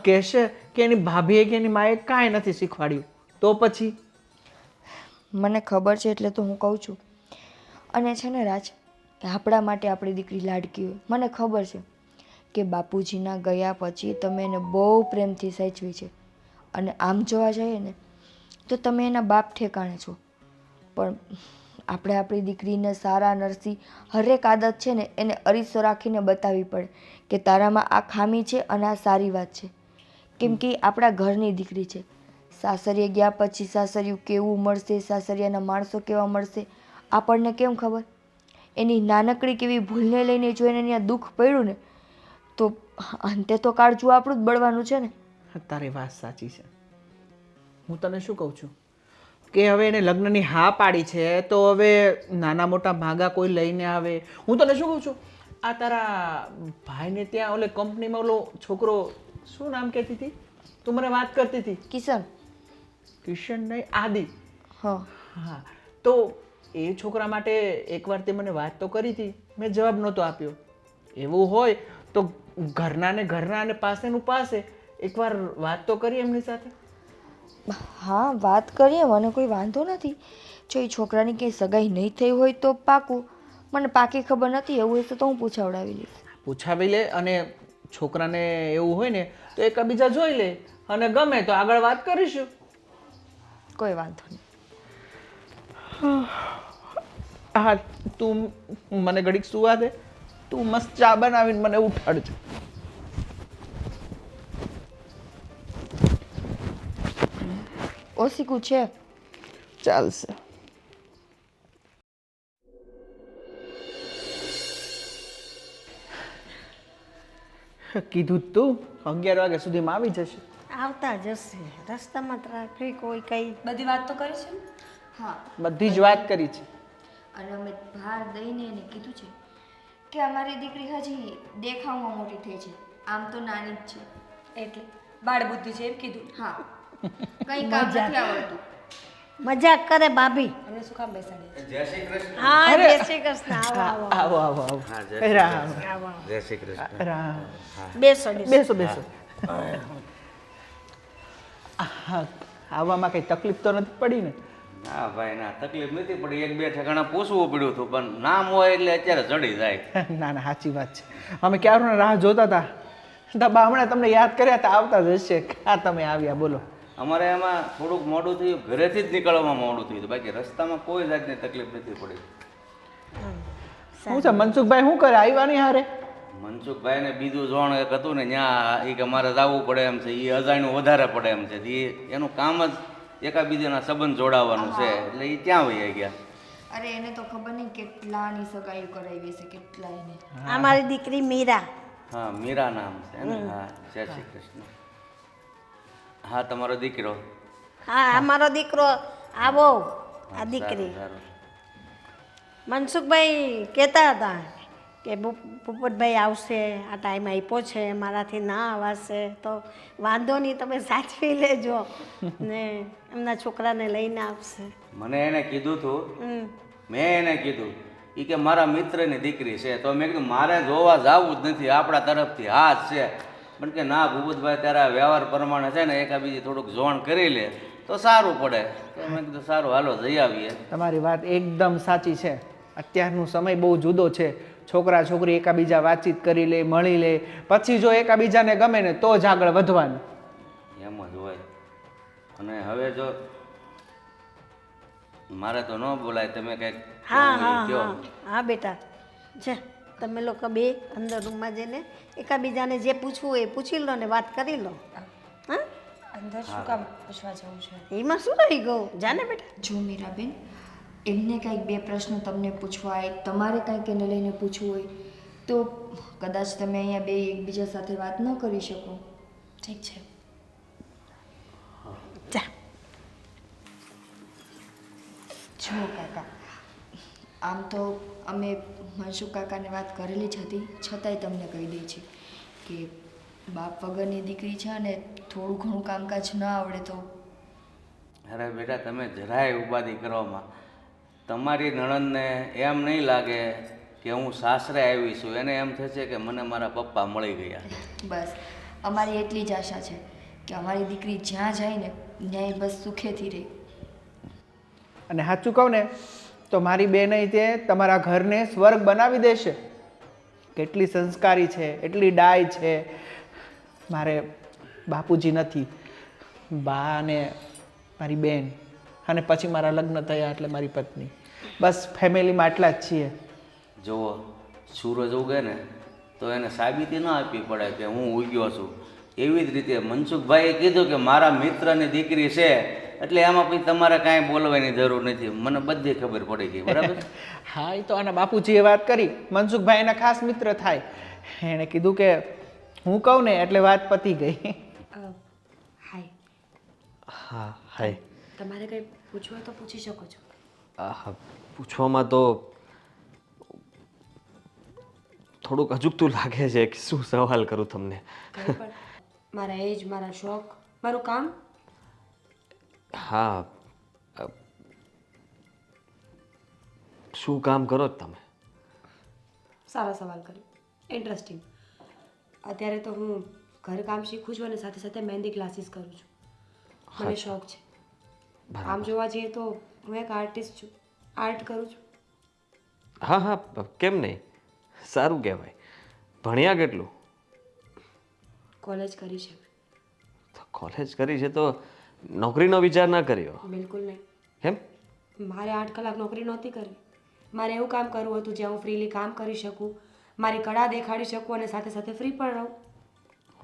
Speaker 1: કહેશે કે એની ભાભીએ કે એની માએ કાંઈ નથી શીખવાડ્યું. તો પછી
Speaker 2: મને ખબર છે એટલે તો હું કહું છું. અને છે ને રાજ, આપણા માટે આપણી દીકરી લાડકી હોય. મને ખબર છે કે બાપુજીના ગયા પછી તમે એને બહુ પ્રેમથી સાચવી છે. અને આમ જોવા જઈએ ને તો તમે એના બાપ ઠેકાણે છો. પણ આપણે આપણી દીકરીને સારા નરસી હરેક આદત છે ને એને અરીસો રાખીને બતાવવી પડે કે તારામાં આ ખામી છે અને આ સારી વાત છે. કેમ કે આપણા ઘરની દીકરી છે. સાસરીએ ગયા પછી સાસરિયું કેવું મળશે, સાસરિયાના માણસો કેવા મળશે, આપણને કેમ ખબર? એની નાનકડી કેવી ભૂલને લઈને જો એને ત્યાં દુઃખ પડ્યું ને તો અંતે તો કાળજું આપણું જ બળવાનું છે ને.
Speaker 1: તારી વાત સાચી છે. હું તને શું કહું છું કે હવે એને લગ્નની હા પાડી છે તો હવે નાના મોટા ભાગા કોઈ લઈને આવે. હું તને શું કહું છું, આ તારા ભાઈને ત્યાં ઓલે કંપનીમાં ઓલો છોકરો, શું નામ કહેતી હતી તું, મને વાત કરતી હતી?
Speaker 2: કિશન.
Speaker 1: કિશન નહીં, આદિ.
Speaker 2: હા
Speaker 1: હા, તો એ છોકરા માટે એકવાર તે મને વાત તો કરી હતી, મેં જવાબ નહોતો આપ્યો. એવું હોય તો ઘરના ને પાસેનું પાસે એકવાર વાત તો કરી એમની સાથે.
Speaker 2: હા, વાત કરીએ, મને કોઈ વાંધો નથી. જો એ છોકરાની કંઈ સગાઈ નહીં થઈ હોય તો પાકું. મને પાકી ખબર નથી, એવું હશે તો હું પૂછાવડાવી લઈશ.
Speaker 1: પૂછાવી લે, અને છોકરાને એવું હોય ને તો એકબીજા જોઈ લે અને ગમે તો આગળ વાત કરીશું.
Speaker 2: કોઈ વાંધો નહીં.
Speaker 1: હા, તું મને ઘડીક સુવા દે. તું મસ્ત ચા બનાવીને મને ઉઠાડજે.
Speaker 2: ઓસીકું છે.
Speaker 1: ચાલશે. કીધું તું 11 વાગ્યા સુધીમાં આવી જશે.
Speaker 5: આવતા જશે. રસ્તામાં ટ્રાફિક હોય કંઈ.
Speaker 3: બધી વાત તો કરી છે ને?
Speaker 2: હા,
Speaker 1: બધી જ વાત કરી છે.
Speaker 2: અને અમે ભાર દઈને એને કીધું છે કે અમારી દીકરી હજી દેખાવમાં મોટી થઈ છે, આમ તો નાની જ છે.
Speaker 3: એટલે બાળ બુદ્ધિ છે એમ કીધું.
Speaker 2: હા, કંઈ કામ નથી આવડતું.
Speaker 5: મજાક કરે ભાભી.
Speaker 3: અને શું કામ બેસાડે?
Speaker 6: જય શ્રી કૃષ્ણ.
Speaker 5: હા, જય શ્રી કૃષ્ણ. આવો આવો
Speaker 1: આવો આવો આવો.
Speaker 6: હા, જય શ્રી
Speaker 1: રામ
Speaker 5: આવો.
Speaker 6: જય શ્રી કૃષ્ણ.
Speaker 1: રામ.
Speaker 5: બેસો
Speaker 1: બેસો બેસો. હા, આવવામાં કઈ તકલીફ તો નથી પડી ને?
Speaker 6: ના ભાઈ ના, તકલીફ નથી પડી. 1-2 ઠેકાણા પૂછવું પડ્યું હતું, પણ નામ હોય એટલે અત્યારે ચડી જાય.
Speaker 1: ના ના, સાચી વાત છે. અમે ક્યારના રાહ જોતા હતા. બા હમણાં તમને યાદ કર્યા હતા, આવતા જ હશે. હા, તમે આવ્યા, બોલો.
Speaker 6: અમારે એમાં થોડુંક મોડું થયું, ઘરેથી જ નીકળવામાં મોડું થયું હતું, બાકી રસ્તામાં કોઈ જાતની તકલીફ નથી પડી.
Speaker 1: શું છે મનસુખભાઈ, શું કરે આવ્યા નહીં હારે?
Speaker 6: મનસુખભાઈને બીજું જોણ એક હતું ને ત્યાં એ કે મારે જવું પડે એમ છે, એ અજાણ્યું વધારે પડે એમ છે, એનું કામ જ એકાબીજાના સંબંધ જોડાવાનું છે, એટલે એ ત્યાં વહી ગયા.
Speaker 2: અરે એને તો ખબર નહીં કેટલાની સગાઈ કરાવી છે, કેટલા એને.
Speaker 5: આ મારી દીકરી મીરા.
Speaker 6: હા, મીરા નામ છે ને? હા, જય શ્રી કૃષ્ણ. હા, તમારો દીકરો?
Speaker 5: હા, આ મારો દીકરો. આવો આ
Speaker 6: સારું,
Speaker 5: દીકરી.
Speaker 6: સારું.
Speaker 5: મનસુખભાઈ કહેતા હતા કે પોપટભાઈ આવશે, આ ટાઈમ આપ્યો છે, મારાથી ના આવાશે તો વાંધો નહીં, તમે સાચવી લેજો ને એમના છોકરાને લઈને આવશે.
Speaker 6: મને એને કીધું હતું,
Speaker 5: હમ.
Speaker 6: મેં એને કીધું એ કે મારા મિત્રની દીકરી છે, તો મેં કીધું મારે જોવા જવું જ નથી, આપણા તરફથી હાથ છે. પણ કે ના ભૂપતભાઈ, તારા વ્યવહાર પ્રમાણે છે ને એકાબીજી થોડુંક જોણ કરી લે તો સારું પડે. તો મેં કીધું સારું, હાલો જઈ આવીએ.
Speaker 1: તમારી વાત એકદમ સાચી છે. અત્યારનો સમય બહુ જુદો છે. છોકરા છોકરી એકાબીજા વાતચીત કરી લે, મળી લે, પછી જો એકાબીજાને ગમે ને તો જ આગળ વધવાનું.
Speaker 6: એમ જ હોય. અને હવે જો મારે તો ન બોલાય, તમે કંઈક
Speaker 5: હા
Speaker 6: કહેવું હોય
Speaker 5: હા
Speaker 6: એ કહો.
Speaker 5: હા હા બેટા, છે તમે લોકો બે અંદર રૂમમાં જઈને એકાબીજાને જે પૂછવું હોય એ પૂછી લો ને વાત કરી લો. હા,
Speaker 3: અંદર શું કામ પૂછવા જવું છે?
Speaker 5: એમાં શું રહી ગયું, જાને બેટા.
Speaker 2: જો મીરાબેન, એમને કાંઈક બે પ્રશ્ન તમને પૂછવા હોય, તમારે કાંઈક એને લઈને પૂછવું હોય તો કદાચ તમે અહીંયા બે એકબીજા સાથે વાત ન કરી શકો.
Speaker 3: ઠીક છે.
Speaker 5: જા.
Speaker 2: જો કાકા, આમ તો અમે મનસુખ કાકાને વાત કરેલી જ હતી, છતાંય તમને કહી દઈ છે કે બાપ વગરની દીકરી છે અને થોડું ઘણું કામકાજ ન આવડે તો.
Speaker 6: અરે બેટા, તમે જરાય ઉપાધિ કરવામાં, તમારી નણંદને એમ નહીં લાગે કે હું સાસરે આવી છું, એને એમ થશે કે મને મારા પપ્પા મળી ગયા.
Speaker 2: બસ અમારી એટલી જ આશા છે કે અમારી દીકરી જ્યાં જાય ને ત્યાં બસ સુખેથી રહે.
Speaker 1: અને સાચું કહું ને તો મારી બેન તે તમારા ઘરને સ્વર્ગ બનાવી દેશે. કેટલી સંસ્કારી છે, એટલી ડાય છે. મારે બાપુજી નથી, બા અને મારી બેન, અને પછી મારા લગ્ન થયા એટલે મારી પત્ની. બસ ફેમિલીમાં આટલા જ છીએ.
Speaker 6: જુઓ, સૂરજ ઉગે ને તો એને સાબિતી ન આપવી પડે કે હું ઉગ્યો છું. એવી જ રીતે મનસુખભાઈએ કીધું કે મારા મિત્રની દીકરી છે, એટલે એમાં પછી તમારે કાંઈ બોલવાની જરૂર નથી. મને બધી ખબર પડી ગઈ, બરાબર?
Speaker 1: હા, એ તો આના બાપુજીએ વાત કરી. મનસુખભાઈ એના ખાસ મિત્ર થાય. એણે કીધું કે હું કહું ને એટલે વાત પતી ગઈ.
Speaker 3: હાય.
Speaker 7: હા, હાય.
Speaker 3: તમારે કંઈ પૂછવું હોય તો પૂછી શકો છો.
Speaker 7: હા, પૂછવામાં તો થોડુંક અજુગતું લાગે છે કે શું સવાલ કરું તમને.
Speaker 3: કંઈ પણ મારા એજ, મારા શોખ, મારું કામ.
Speaker 7: હા, શું કામ કરો છો તમે?
Speaker 3: સારો સવાલ કર્યો, ઇન્ટરેસ્ટિંગ. અત્યારે તો હું ઘરકામ શીખું છું અને સાથે સાથે મહેંદી ક્લાસીસ કરું છું. મને શોખ છે. આમ જોવા જઈએ તો હું એક આર્ટિસ્ટ છું, આર્ટ કરું છું.
Speaker 7: હા હા, કેમ નહીં, સારું કહેવાય. ભણ્યા કેટલું?
Speaker 3: કોલેજ કરી છે.
Speaker 7: તો કોલેજ કરી છે તો નોકરીનો વિચાર ના કર્યો?
Speaker 3: બિલકુલ નહીં.
Speaker 7: કેમ?
Speaker 3: મારે 8 કલાક નોકરી નહોતી કરવી. મારે એવું કામ કરવું હતું જ્યાં હું ફ્રીલી કામ કરી શકું, મારી કળા દેખાડી શકું અને સાથે સાથે ફ્રી પણ રહું.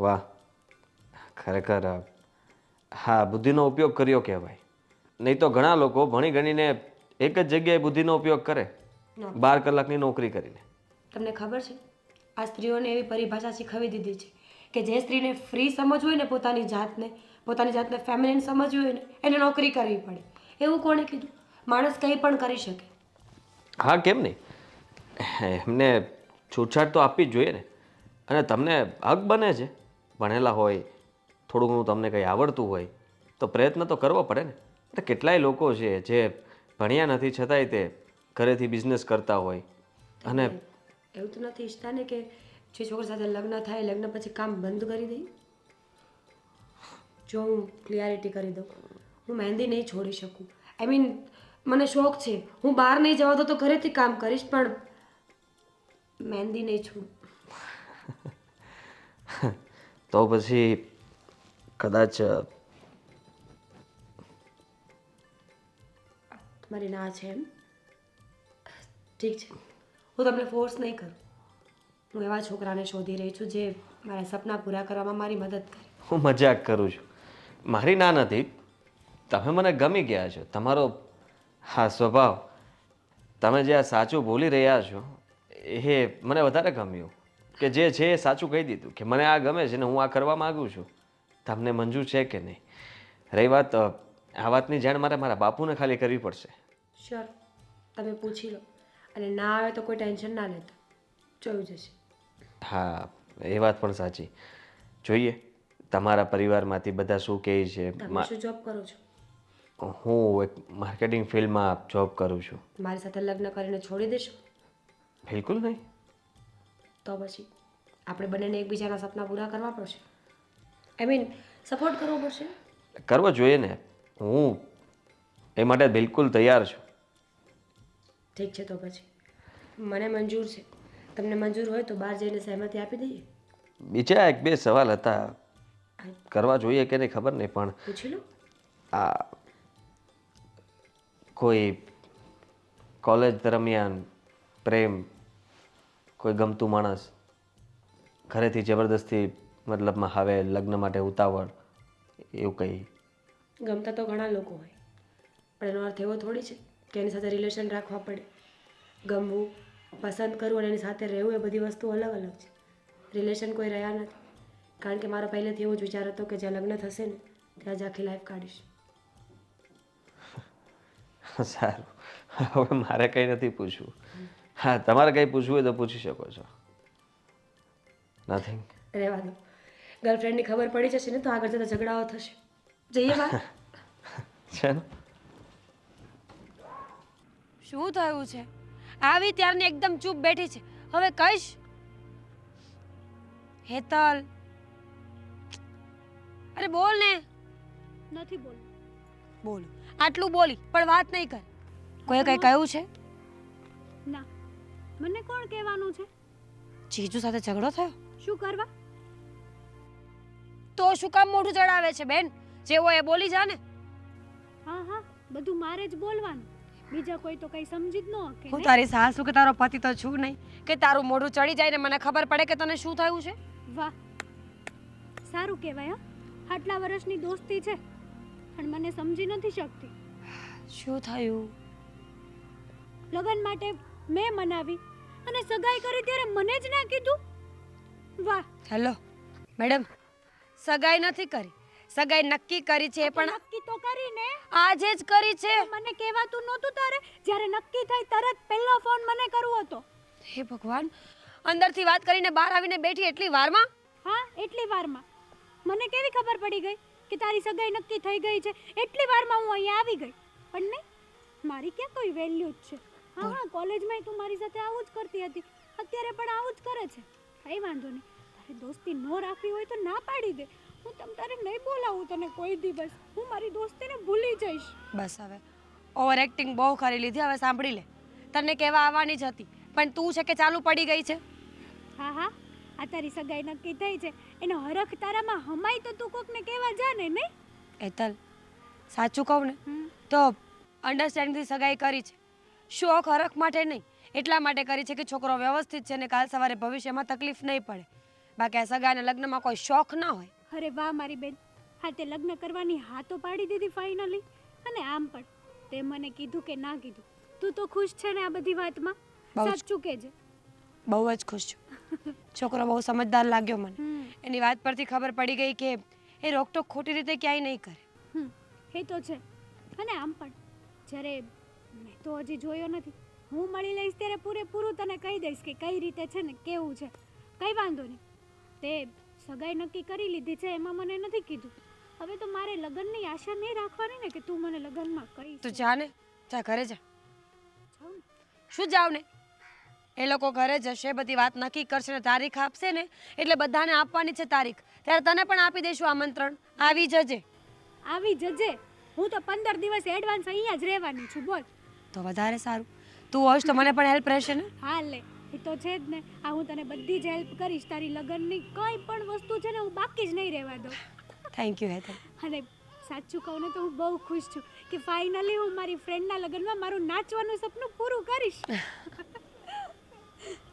Speaker 7: વાહ, ખરેખર હા, બુદ્ધિનો ઉપયોગ કર્યો કહેવાય. નહીં તો ઘણા લોકો ભણી ગણીને એક જ જગ્યાએ બુદ્ધિનો ઉપયોગ કરે, 12 કલાકની નોકરી કરીને.
Speaker 3: તમને ખબર છે, આ સ્ત્રીઓને એવી પરિભાષા શીખવી દીધી છે કે જે સ્ત્રીને ફ્રી સમજવું હોય ને, પોતાની જાતને ફેમિનિન સમજવી હોય ને, એને નોકરી કરવી પડે. એવું કોણે કીધું? માણસ કંઈ પણ કરી શકે.
Speaker 7: હા, કેમ નહીં, એમને છૂટછાટ તો આપવી જ જોઈએ ને. અને તમને હક બને છે, ભણેલા હોય, થોડું ઘણું તમને કંઈ આવડતું હોય તો પ્રયત્ન તો કરવો પડે ને. એટલે કેટલાય લોકો છે જે ભણ્યા નથી છતાંય તે ઘરેથી બિઝનેસ કરતા હોય. અને
Speaker 3: એવું તો નથી ઈચ્છતા ને કે જે છોકરી સાથે લગ્ન થાય, લગ્ન પછી કામ બંધ કરી દઈએ. જો હું ક્લિયરિટી કરી દઉં, હું મહેંદી નહીં છોડી શકું. આઈ મીન, મને શોખ છે, હું બહાર નહીં જવા દઉં તો ઘરેથી કામ કરીશ, પણ મહેંદી નહીં છોડું.
Speaker 7: તો પછી કદાચ
Speaker 3: મારી ના છે એમ? ઠીક છે, હું તમને ફોર્સ નહીં કરું. હું એવા છોકરાને શોધી રહી છું જે મારા સપના પૂરા કરવામાં મારી મદદ કરે.
Speaker 7: હું મજાક કરું છું. મારી ના નથી. તમે મને ગમી ગયા છો. તમારો હા સ્વભાવ, તમે જે આ સાચું બોલી રહ્યા છો એ મને વધારે ગમ્યું. કે જે છે એ સાચું કહી દીધું કે મને આ ગમે છે ને હું આ કરવા માગું છું. તમને મંજૂર છે કે નહીં? રહી વાત, આ વાતની જાણ મારા બાપુને ખાલી કરવી પડશે.
Speaker 3: શ્યોર, તમે પૂછી લો, અને ના આવે તો કોઈ ટેન્શન ના લેતા, જોયું જશે.
Speaker 7: હા, એ વાત પણ સાચી. જોઈએ તમારા પરિવારમાંથી બધા શું કહે છે.
Speaker 3: તમે શું જોબ કરો છો?
Speaker 7: હું એક માર્કેટિંગ ફિલ્ડમાં જોબ કરું છું.
Speaker 3: મારી સાથે લગ્ન કરીને છોડી દેશો?
Speaker 7: બિલકુલ નહીં.
Speaker 3: તો પછી આપણે બંનેને એકબીજાના સપના પૂરા કરવા પડશે. આઈ મીન સપોર્ટ કરવો પડશે.
Speaker 7: કરવો જોઈએ ને. હું એ માટે બિલકુલ તૈયાર છું.
Speaker 3: ઠીક છે, તો પછી મને મંજૂર છે. તમને મંજૂર હોય તો બહાર જઈને સહેમતી આપી દઈએ.
Speaker 7: બીજા એક બે સવાલ હતા, કરવા જોઈએ કે નહીં ખબર નહીં, પણ
Speaker 3: પૂછી લો.
Speaker 7: આ કોઈ કોલેજ દરમિયાન પ્રેમ, કોઈ ગમતું માણસ ઘરેથી જબરદસ્તી મતલબમાં હવે લગ્ન માટે ઉતાવળ, એવું કંઈ?
Speaker 3: ગમતા તો ઘણા લોકો હોય, પણ એનો અર્થ એવો થોડી છે કે એની સાથે રિલેશન રાખવા પડે. ગમવું, પસંદ કરવું અને એની સાથે રહેવું એ બધી વસ્તુ અલગ અલગ છે. રિલેશન કોઈ રહ્યા નથી, કારણ કે મારો પહેલેથી એવો જ વિચાર હતો કે જ્યાં લગ્ન થશે ને ત્યાં જ આખી લાઈફ કાઢીશ.
Speaker 7: સારું, હવે મારે કંઈ નથી પૂછવું. હા, તમારે કંઈ પૂછવું હોય તો પૂછી શકો છો. નથિંગ.
Speaker 3: રહેવા દો. ગર્લફ્રેન્ડની ખબર પડી જશે ને તો આગળ જતા ઝઘડાઓ થશે. જઈએ બહાર.
Speaker 7: છે ને?
Speaker 3: શું થયું છે? આવી ત્યારની એકદમ ચૂપ બેઠી છે. હવે કહીશ? હેતલ, અરે બોલ ને.
Speaker 4: નથી બોલ.
Speaker 3: બોલ. આટલું બોલી પણ વાત નહીં કર. કોઈ કઈ કહ્યું છે?
Speaker 4: ના, મને કોણ કહેવાનું છે?
Speaker 3: જીજુ સાથે ઝઘડો થયો?
Speaker 4: શું કરવા?
Speaker 3: તો શું કામ મોઢું ચડાવે છે બેન? જેવો એ બોલી જા ને.
Speaker 4: હા હા, બધું મારે જ બોલવાનું. બીજા કોઈ તો કઈ સમજી જ ન શકે.
Speaker 3: હું તારી સાસુ કે તારો પતિ તો છું નહીં કે તારું મોઢું ચડી જાય ને મને ખબર પડે કે તને શું થયું છે.
Speaker 4: વાહ, સારું કહેવાય. હા, આટલા વર્ષની દોસ્તી છે પણ મને સમજી નથી શકતી.
Speaker 3: શું થયું?
Speaker 4: લગ્ન માટે મેં મનાવી અને સગાઈ કરી ત્યારે મને જ ના કીધું. વાહ.
Speaker 3: હેલો મેડમ, સગાઈ નથી કરી, સગાઈ નક્કી કરી છે. પણ
Speaker 4: નક્કી તો કરીને
Speaker 3: આજે જ કરી છે.
Speaker 4: મને કહેવાતું નહોતું તારે? જ્યારે નક્કી થઈ તરત પહેલો ફોન મને કરવો હતો.
Speaker 3: હે ભગવાન, અંદરથી વાત કરીને બહાર આવીને બેઠી એટલી વારમાં?
Speaker 4: હા, એટલી વારમાં. મને કેવી ખબર પડી ગઈ કે તારી સગાઈ નક્કી થઈ ગઈ છે? એટલી વારમાં હું અહીંયા આવી ગઈ. પણ નહીં, મારી ક્યાં કોઈ વેલ્યુ જ છે? હા હા, કોલેજમાં તું મારી સાથે આવું જ કરતી હતી, અત્યારે પણ આવું જ કરે છે. કઈ વાંધો નહીં, તારે દોસ્તી ન રાખવી હોય તો ના પાડી દે. હું તારે નહીં બોલાવું તને કોઈ દિવસ. હું મારી દોસ્તીને ભૂલી જઈશ.
Speaker 3: બસ હવે ઓવર એક્ટિંગ બહુ કરી લીધી. હવે સાંભળી લે, તને કહેવા આવવાની જ હતી પણ તું છે કે ચાલુ પડી ગઈ છે.
Speaker 4: હા હા, આ તારી સગાઈ નક્કી થઈ છે એનો હરખ તારામાં હમાય તો તું કોકને કહેવા જા ને. નહીં
Speaker 3: એતલ, સાચું કહું ને તો અન્ડરસ્ટેન્ડિંગથી સગાઈ કરી છે. શોખ હરખ માટે નહીં, એટલા માટે કરી છે કે છોકરો વ્યવસ્થિત છે ને કાલ સવારે ભવિષ્યમાં તકલીફ નહીં પડે. બાકી આ સગા અને લગ્નમાં કોઈ શોખ ના હોય.
Speaker 4: અરે વાહ મારી બેન, હા તે લગ્ન કરવાની હા તો પાડી દીધી ફાઇનલી. અને આમ પણ તે મને કીધું કે ના કીધું, તું તો ખુશ છે ને આ બધી વાતમાં?
Speaker 3: બહુ જ.
Speaker 4: સાચું કહેજે.
Speaker 3: બહુ જ ખુશ છું. છોકરો બહુ સમજદાર લાગ્યો મને. એની વાત પરથી ખબર પડી ગઈ કે એ રોકટોક ખોટી રીતે ક્યાંય નહીં કરે.
Speaker 4: એ તો છે. અને આમ પણ જ્યારે મેં તો હજી જોયો નથી, હું મળી લઈશ ત્યારે પૂરેપૂરું તને કહી દઈશ કે કઈ રીતે છે ને કેવું છે. કઈ વાંધો નહીં, તે સગાઈ નક્કી કરી લીધી છે એમાં મને નથી કીધું. હવે તો મારે લગ્નની આશા નહીં રાખવાની ને કે તું મને લગ્નમાં કહીશ.
Speaker 3: તું જા ને, જા ઘરે જા.
Speaker 4: જાઉં ને?
Speaker 3: શું જાવ ને? એ લોકો ઘરે જશે, બધી વાત નક્કી કરશે ને તારીખ આપશે ને એટલે બધાને આપવાની છે તારીખ. ત્યારે તને પણ આપી દઈશું આમંત્રણ. આવી જજે.
Speaker 4: આવી જજે. હું તો 15 દિવસ એડવાન્સ અહીંયા જ રહેવાની છું. બોલ.
Speaker 3: તો વધારે સારું. તું હોશ તો મને પણ હેલ્પ રહેશે ને.
Speaker 4: હા લે, એ તો છે જ ને. આ હું તને બધી જ હેલ્પ કરીશ. તારી લગ્નની કંઈ પણ વસ્તુ છે ને હું બાકી જ નહીં રહેવા દઉં.
Speaker 3: Thank you Hetal.
Speaker 4: અને સાચું કહું ને તો હું બહુ ખુશ છું કે ફાઇનલી હું મારી ફ્રેન્ડના લગ્નમાં મારું નાચવાનું સપનું પૂરું કરીશ.